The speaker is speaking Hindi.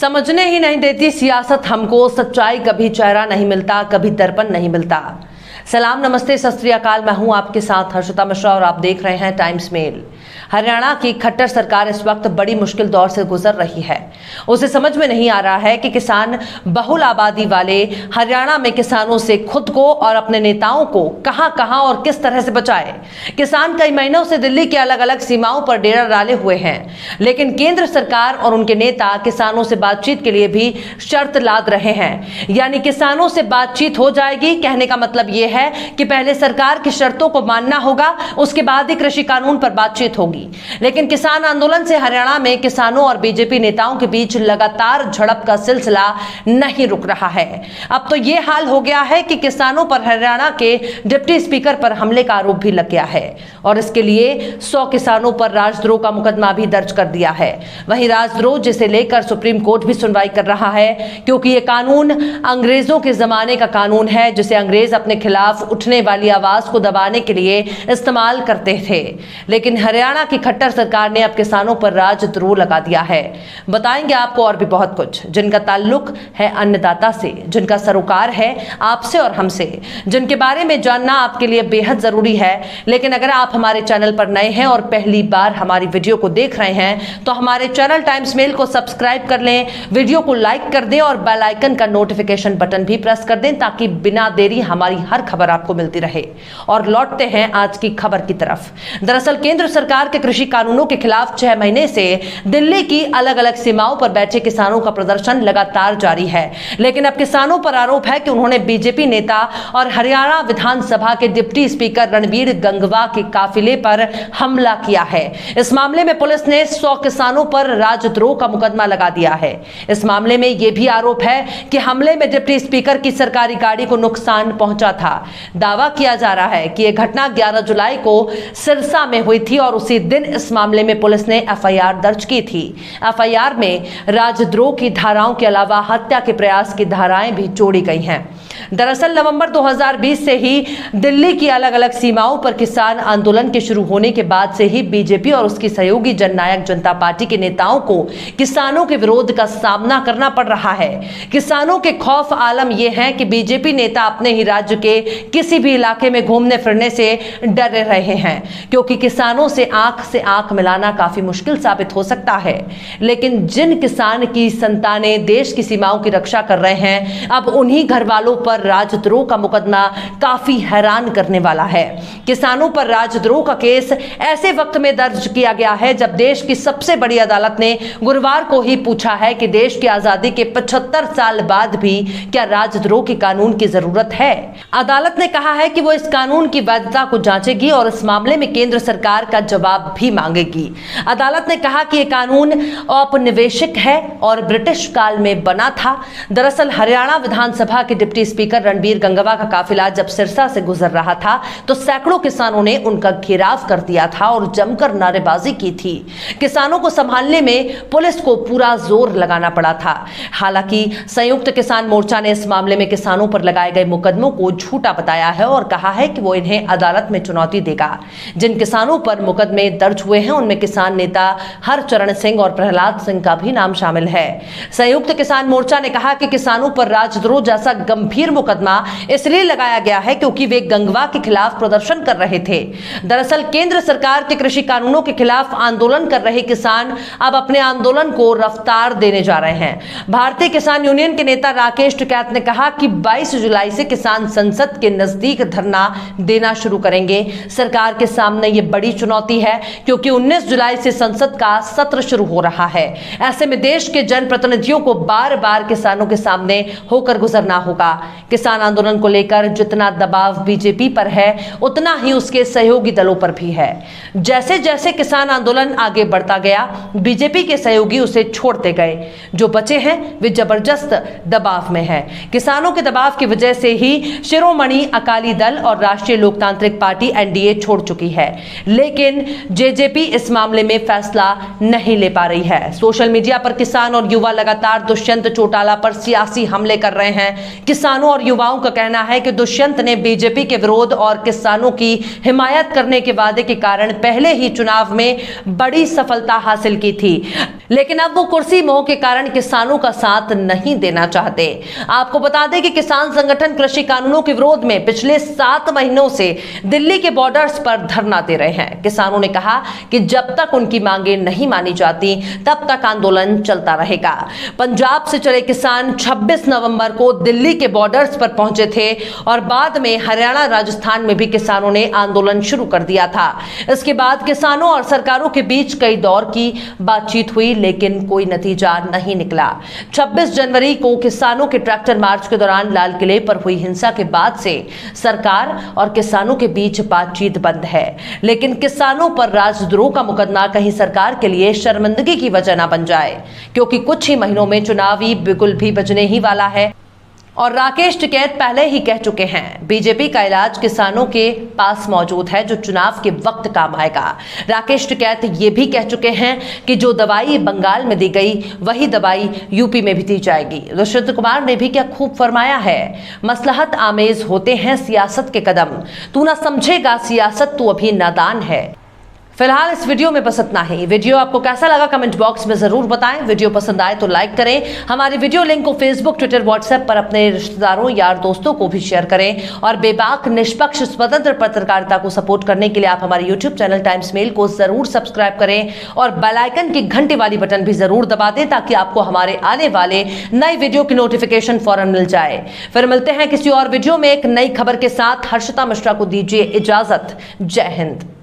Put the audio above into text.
समझने ही नहीं देती सियासत हमको, सच्चाई कभी चेहरा नहीं मिलता, कभी दर्पण नहीं मिलता। सलाम, नमस्ते, सत श्री अकाल। मैं हूं आपके साथ हर्षिता मिश्रा और आप देख रहे हैं टाइम्स मेल। हरियाणा की खट्टर सरकार इस वक्त बड़ी मुश्किल दौर से गुजर रही है। उसे समझ में नहीं आ रहा है कि किसान बहुल आबादी वाले हरियाणा में किसानों से खुद को और अपने नेताओं को कहां और किस तरह से बचाए। किसान कई महीनों से दिल्ली की अलग अलग सीमाओं पर डेरा डाले हुए हैं, लेकिन केंद्र सरकार और उनके नेता किसानों से बातचीत के लिए भी शर्त लाद रहे हैं। यानी किसानों से बातचीत हो जाएगी, कहने का मतलब यह है कि पहले सरकार की शर्तों को मानना होगा, उसके बाद ही कृषि कानून पर बातचीत होगी। लेकिन किसान आंदोलन से हरियाणा में किसानों और बीजेपी नेताओं के बीच लगातार झड़प का सिलसिला नहीं रुक रहा है। अब तो यह हाल हो गया है कि किसानों पर हरियाणा के डिप्टी स्पीकर पर हमले का आरोप भी लग गया है और इसके लिए 100 किसानों पर राजद्रोह का मुकदमा भी दर्ज कर दिया है। वहीं राजद्रोह जिसे लेकर सुप्रीम कोर्ट भी सुनवाई कर रहा है, क्योंकि यह कानून अंग्रेजों के जमाने का कानून है, जिसे अंग्रेज अपने खिलाफ उठने वाली आवाज को दबाने के लिए इस्तेमाल करते थे। लेकिन हरियाणा की खट्टर सरकार ने अब किसानों पर राजद्रोह लगा दिया है। बताएंगे आपको और भी बहुत कुछ, जिनका ताल्लुक है अन्नदाता से, जिनका सरोकार है आपसे और हमसे, जिनके बारे में जानना आपके लिए बेहद जरूरी है। लेकिन अगर आप हमारे चैनल पर नए हैं और पहली बार हमारी वीडियो को देख रहे हैं तो हमारे चैनल टाइम्स मेल को सब्सक्राइब कर लें, वीडियो को लाइक कर दें और बेल आइकन का नोटिफिकेशन बटन भी प्रेस कर दें, ताकि बिना देरी हमारी हर खबर आपको मिलती रहे। और लौटते हैं आज की खबर की तरफ। दरअसल केंद्र सरकार के कृषि कानूनों के खिलाफ 6 महीने से दिल्ली की अलग अलग सीमाओं पर बैठे किसानों का प्रदर्शन लगातार जारी है। लेकिन अब किसानों पर आरोप है कि उन्होंने बीजेपी नेता और हरियाणा विधानसभा के डिप्टी स्पीकर रणबीर गंगवा के काफिले पर हमला किया है। इस मामले में पुलिस ने 100 किसानों पर राजद्रोह का मुकदमा लगा दिया है। इस मामले में यह भी आरोप है कि हमले में डिप्टी स्पीकर की सरकारी गाड़ी को नुकसान पहुंचा था। दावा किया जा रहा है कि यह घटना 11 जुलाई को सिरसा में हुई थी और उसी दिन इस मामले में पुलिस ने एफआईआर दर्ज की थी। एफआईआर में राजद्रोह की धाराओं के अलावा हत्या के प्रयास की धाराएं भी जोड़ी गई हैं। दरअसल नवंबर 2020 से ही दिल्ली की अलग अलग सीमाओं पर किसान आंदोलन के शुरू होने के बाद से ही बीजेपी और उसकी सहयोगी जननायक जनता पार्टी के नेताओं को किसानों के विरोध का सामना करना पड़ रहा है। किसानों के खौफ आलम यह है कि बीजेपी नेता अपने ही राज्य के किसी भी इलाके में घूमने फिरने से डर रहे हैं, क्योंकि किसानों से आंख मिलाना काफी मुश्किल साबित हो सकता है। लेकिन जिन किसान की संतानें देश की सीमाओं की रक्षा कर रहे हैं, अब उन्हीं घर वालों पर राजद्रोह का मुकदमा काफी हैरान करने वाला है। किसानों पर राजद्रोह का केस ऐसे वक्त में दर्ज किया गया है जब देश की सबसे बड़ी अदालत ने गुरुवार को ही पूछा है कि देश की आजादी के 75 साल बाद भी क्या राजद्रोह के कानून की जरूरत है। अदालत ने कहा है कि वो इस कानून की वैधता को जांचेगी और इस मामले में केंद्र सरकार का जवाब भी मांगेगी। अदालत ने कहा कि यह कानून औपनिवेशिक है और ब्रिटिश काल में बना था। दरअसल हरियाणा विधानसभा के डिप्टी स्पीकर रणबीर गंगवा का काफिला जब सिरसा से गुजर रहा था तो सैकड़ों किसानों ने उनका घेराव कर दिया था और जमकर नारेबाजी की थी। किसानों को संभालने में पुलिस को पूरा जोर लगाना पड़ा था। हालांकि संयुक्त किसान मोर्चा ने इस मामले में किसानों पर लगाए गए मुकदमों को झूठा बताया है और कहा है कि वो इन्हें अदालत में चुनौती देगा। जिन किसानों पर मुकदमे दर्ज हुए हैं उनमें किसान नेता हरचरण सिंह और प्रहलाद सिंह का भी नाम शामिल है। संयुक्त किसान मोर्चा ने कहा कि किसानों पर राजद्रोह जैसा गंभीर मुकदमा इसलिए लगाया गया है क्योंकि वे गंगवा के खिलाफ प्रदर्शन कर रहे थे। दरअसल केंद्र सरकार के कृषि कानूनों के खिलाफ आंदोलन कर रहे किसान अब अपने आंदोलन को रफ्तार देने जा रहे हैं। भारतीय किसान यूनियन के नेता राकेश टिकैत ने कहा कि 22 जुलाई से किसान संसद के नजदीक धरना देना शुरू करेंगे। सरकार के सामने यह बड़ी चुनौती है क्योंकि 19 जुलाई से संसद का सत्र शुरू हो रहा है। ऐसे में देश के जनप्रतिनिधियों को बार बार किसानों के सामने होकर गुजरना होगा। किसान आंदोलन को लेकर जितना दबाव बीजेपी पर है उतना ही उसके सहयोगी दलों पर भी है। जैसे जैसे किसान आंदोलन आगे बढ़ता गया, बीजेपी के सहयोगी उसे छोड़ते गए। जो बचे हैं वे जबरदस्त दबाव में हैं। किसानों के दबाव की वजह से ही शिरोमणि अकाली दल और राष्ट्रीय लोकतांत्रिक पार्टी एनडीए छोड़ चुकी है, लेकिन जेजेपी इस मामले में फैसला नहीं ले पा रही है। सोशल मीडिया पर किसान और युवा लगातार दुष्यंत चौटाला पर सियासी हमले कर रहे हैं। किसानों किसानों और युवाओं का कहना है कि दुष्यंत ने बीजेपी के विरोध और किसानों की हिमायत करने के वादे के कारण पहले ही चुनाव में बड़ी सफलता हासिल की थी, लेकिन अब वो कुर्सी मोह के कारण किसानों का साथ नहीं देना चाहते। आपको बता दें कि किसान संगठन कृषि कानूनों के विरोध में पिछले 7 महीनों से दिल्ली के बॉर्डर्स पर धरना दे रहे हैं। किसानों ने कहा कि जब तक उनकी मांगें नहीं मानी जाती तब तक आंदोलन चलता रहेगा। पंजाब से चले किसान 26 नवंबर को दिल्ली के बॉर्डर्स पर पहुंचे थे और बाद में हरियाणा, राजस्थान में भी किसानों ने आंदोलन शुरू कर दिया था। इसके बाद किसानों और सरकारों के बीच कई दौर की बातचीत हुई, लेकिन कोई नतीजा नहीं निकला। 26 जनवरी को किसानों के ट्रैक्टर मार्च के दौरान लाल किले पर हुई हिंसा के बाद से सरकार और किसानों के बीच बातचीत बंद है, लेकिन किसानों पर राजद्रोह का मुकदमा कहीं सरकार के लिए शर्मिंदगी की वजह न बन जाए, क्योंकि कुछ ही महीनों में चुनावी बिगुल भी बजने ही वाला है। और राकेश टिकैत पहले ही कह चुके हैं, बीजेपी का इलाज किसानों के पास मौजूद है जो चुनाव के वक्त काम आएगा। राकेश टिकैत ये भी कह चुके हैं कि जो दवाई बंगाल में दी गई वही दवाई यूपी में भी दी जाएगी। दुष्यंत कुमार ने भी क्या खूब फरमाया है, मसलहत आमेज होते हैं सियासत के कदम, तू ना समझेगा सियासत, तू अभी नादान है। फिलहाल इस वीडियो में बस इतना ही। वीडियो आपको कैसा लगा कमेंट बॉक्स में जरूर बताएं। वीडियो पसंद आए तो लाइक करें। हमारी वीडियो लिंक को फेसबुक, ट्विटर, व्हाट्सएप पर अपने रिश्तेदारों, यार दोस्तों को भी शेयर करें। और बेबाक, निष्पक्ष, स्वतंत्र पत्रकारिता को सपोर्ट करने के लिए आप हमारे यूट्यूब चैनल टाइम्स मेल को जरूर सब्सक्राइब करें और बेल आइकन की घंटी वाली बटन भी जरूर दबा दें, ताकि आपको हमारे आने वाले नए वीडियो की नोटिफिकेशन फौरन मिल जाए। फिर मिलते हैं किसी और वीडियो में एक नई खबर के साथ। हर्षिता मिश्रा को दीजिए इजाजत। जय हिंद।